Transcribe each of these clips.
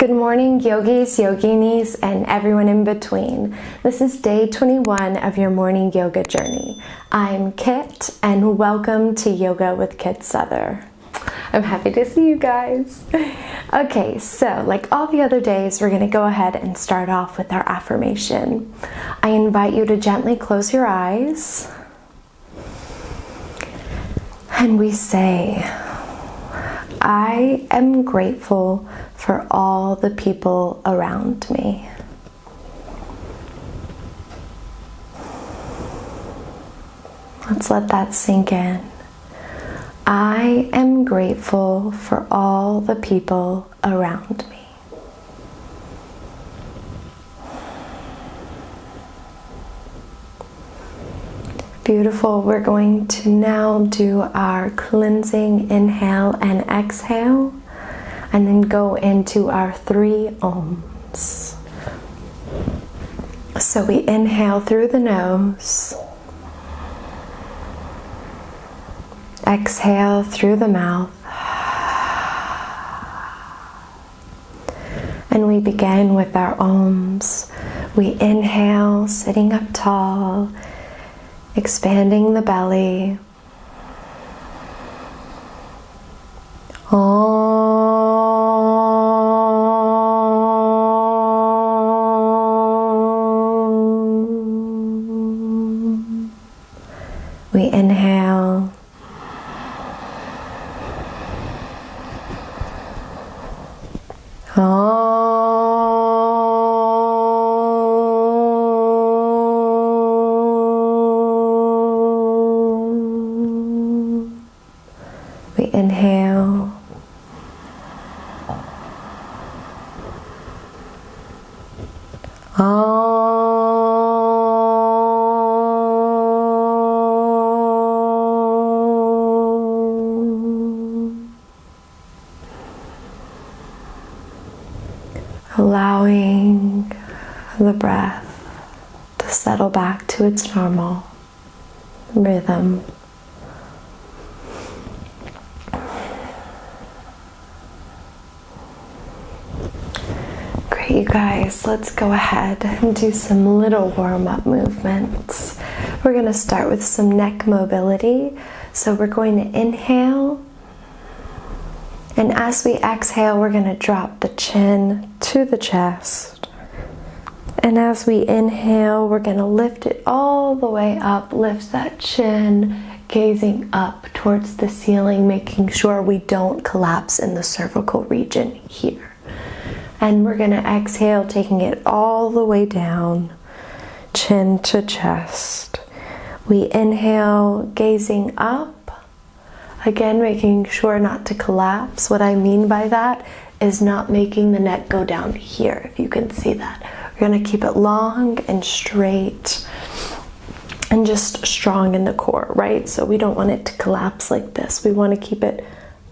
Good morning, yogis, yoginis, and everyone in between. This is day 21 of your morning yoga journey. I'm Kit, and welcome to Yoga with Kit Souther. I'm happy to see you guys. Okay, so like all the other days, we're going to go ahead and start off with our affirmation. I invite you to gently close your eyes. And we say, I am grateful for all the people around me. Let's let that sink in. I am grateful for all the people around me. Beautiful. We're going to now do our cleansing inhale and exhale, and then go into our 3 ohms. So we inhale through the nose, exhale through the mouth, and we begin with our ohms. We inhale, sitting up tall, expanding the belly. We inhale. We inhale. Allowing the breath to settle back to its normal rhythm. Great, you guys, let's go ahead and do some little warm-up movements. We're going to start with some neck mobility. So we're going to inhale, and as we exhale, we're going to drop the chin to the chest. And as we inhale, we're going to lift it all the way up, lift that chin, gazing up towards the ceiling, making sure we don't collapse in the cervical region here. And we're going to exhale, taking it all the way down, chin to chest. We inhale, gazing up. Again, making sure not to collapse. What I mean by that is not making the neck go down here, if you can see that. We're going to keep it long and straight and just strong in the core, right? So we don't want it to collapse like this. We want to keep it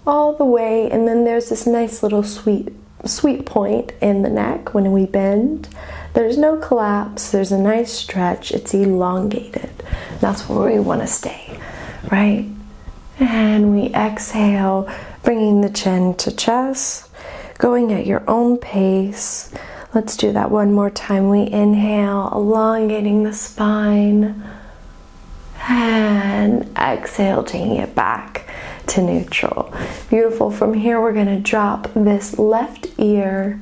all the way, and then there's this nice little sweet point in the neck when we bend. There's no collapse, there's a nice stretch, it's elongated. That's where we want to stay, right? And we exhale, bringing the chin to chest, going at your own pace. Let's do that one more time. We inhale, elongating the spine, and exhale, taking it back to neutral. Beautiful. From here, we're going to drop this left ear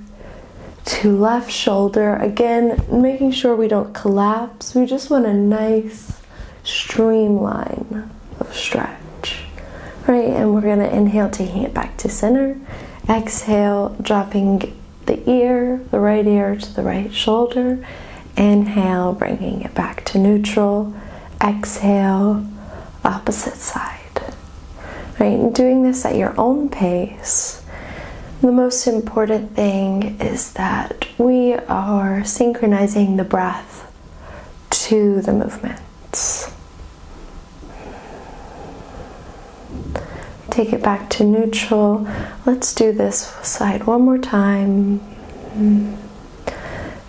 to left shoulder. Again, making sure we don't collapse. We just want a nice streamline of stretch. Right, and we're going to inhale, taking it back to center. Exhale, dropping the ear, the right ear to the right shoulder. Inhale, bringing it back to neutral. Exhale, opposite side. Right, and doing this at your own pace. The most important thing is that we are synchronizing the breath to the movements. Take it back to neutral. Let's do this side one more time.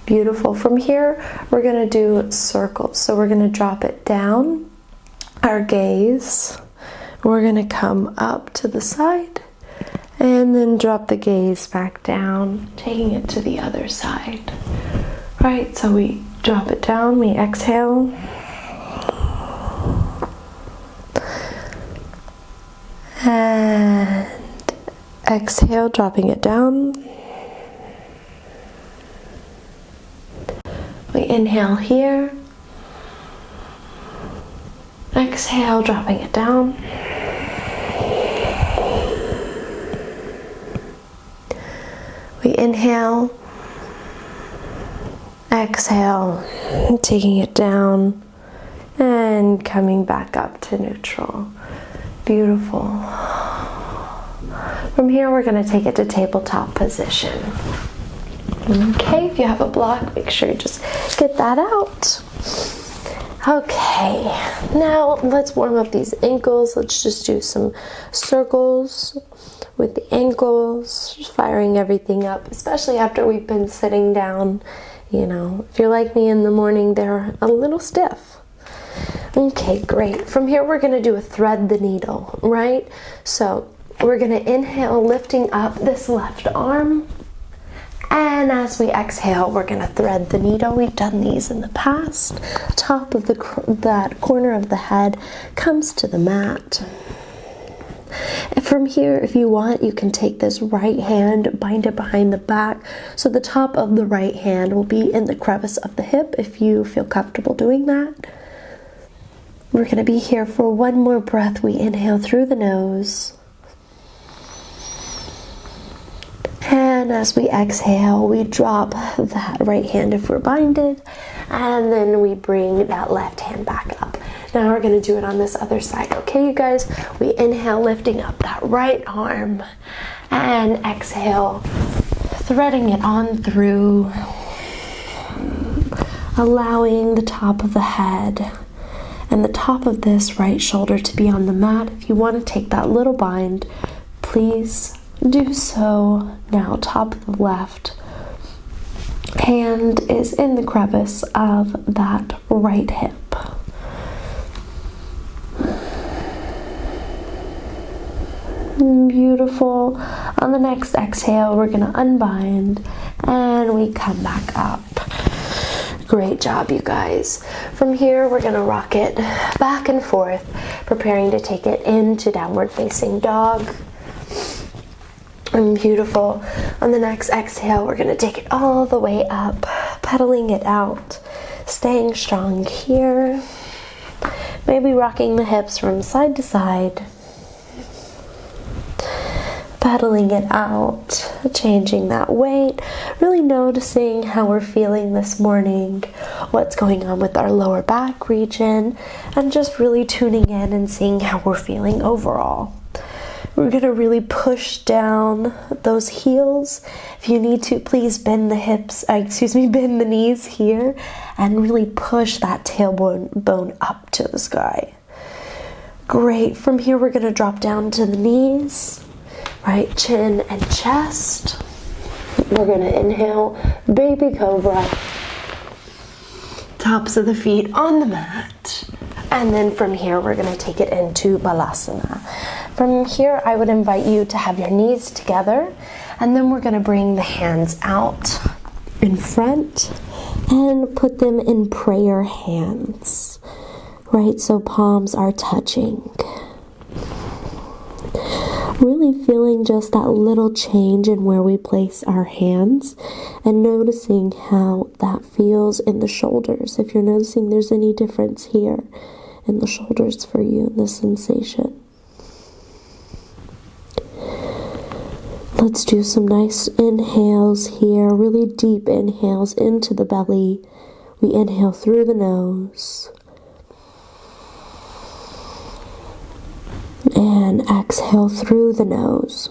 Beautiful. From here, we're going to do circles. So we're going to drop it down, our gaze. We're going to come up to the side, And then drop the gaze back down, taking it to the other side. Right, so we drop it down, we exhale. And exhale, dropping it down. We inhale here. Exhale, dropping it down. We inhale, exhale, taking it down, and coming back up to neutral. Beautiful. From here, we're going to take it to tabletop position. Okay, if you have a block, make sure you just get that out. Okay, now let's warm up these ankles. Let's just do some circles with the ankles, just firing everything up, especially after we've been sitting down. You know, if you're like me in the morning, they're a little stiff. Okay, great. From here, we're going to do a thread the needle, right? So we're going to inhale, lifting up this left arm. And as we exhale, we're going to thread the needle. We've done these in the past. Top of that corner of the head comes to the mat. And from here, if you want, you can take this right hand, bind it behind the back. So the top of the right hand will be in the crevice of the hip if you feel comfortable doing that. We're going to be here for one more breath. We inhale through the nose. And as we exhale, we drop that right hand if we're binded. And then we bring that left hand back up. Now we're going to do it on this other side. Okay, you guys? We inhale, lifting up that right arm. And exhale, threading it on through. Allowing the top of the head and the top of this right shoulder to be on the mat. If you want to take that little bind, please do so. Now, top of the left hand is in the crevice of that right hip. Beautiful. On the next exhale, we're going to unbind and we come back up. Great job, you guys. From here, we're going to rock it back and forth, preparing to take it into downward facing dog. And beautiful. On the next exhale, we're going to take it all the way up, pedaling it out, staying strong here. Maybe rocking the hips from side to side. Pedaling it out, changing that weight, really noticing how we're feeling this morning, what's going on with our lower back region, and just really tuning in and seeing how we're feeling overall. We're going to really push down those heels. If you need to, please bend the bend the knees here, and really push that tailbone up to the sky. Great. From here, we're going to drop down to the knees. Right, chin and chest. We're going to inhale, baby cobra. Tops of the feet on the mat. And then from here, we're going to take it into Balasana. From here, I would invite you to have your knees together. And then we're going to bring the hands out in front and put them in prayer hands. Right, so palms are touching. Really feeling just that little change in where we place our hands and noticing how that feels in the shoulders. If you're noticing there's any difference here in the shoulders for you, the sensation. Let's do some nice inhales here, really deep inhales into the belly. We inhale through the nose. And exhale through the nose.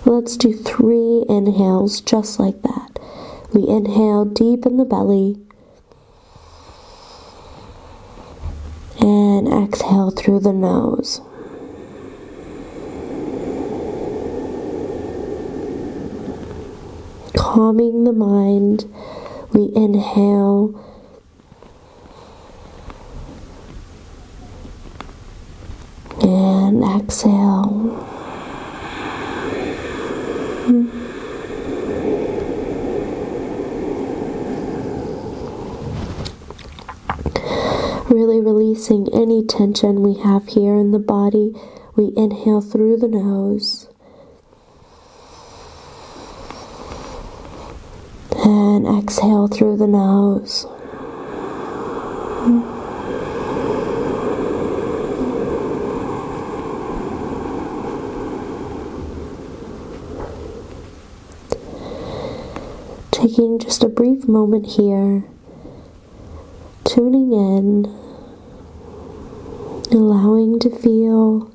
Let's do 3 inhales just like that. We inhale deep in the belly. And exhale through the nose. Calming the mind. We inhale And exhale. Really releasing any tension we have here in the body. We inhale through the nose. And exhale through the nose. Taking just a brief moment here, tuning in, allowing to feel,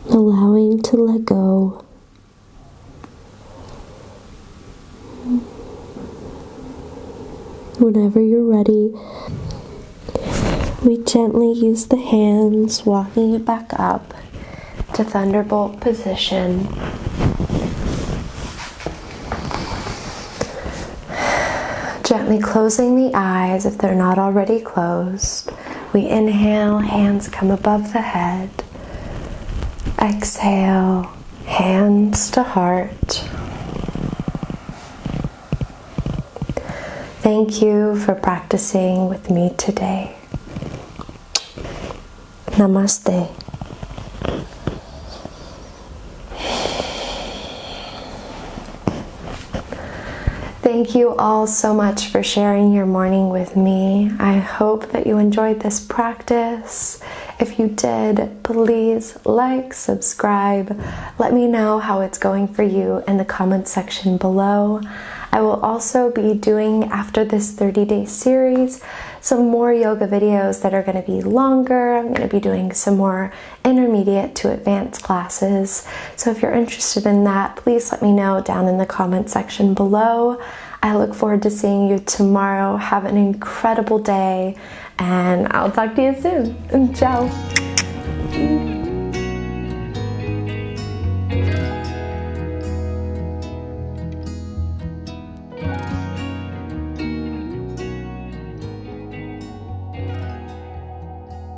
allowing to let go. Whenever you're ready, we gently use the hands, walking it back up to thunderbolt position. Gently closing the eyes if they're not already closed. We inhale, hands come above the head. Exhale, hands to heart. Thank you for practicing with me today. Namaste. Thank you all so much for sharing your morning with me. I hope that you enjoyed this practice. If you did, please like, subscribe. Let me know how it's going for you in the comment section below. I will also be doing, after this 30-day series, some more yoga videos that are going to be longer. I'm going to be doing some more intermediate to advanced classes. So if you're interested in that, please let me know down in the comment section below. I look forward to seeing you tomorrow. Have an incredible day, and I'll talk to you soon. Ciao.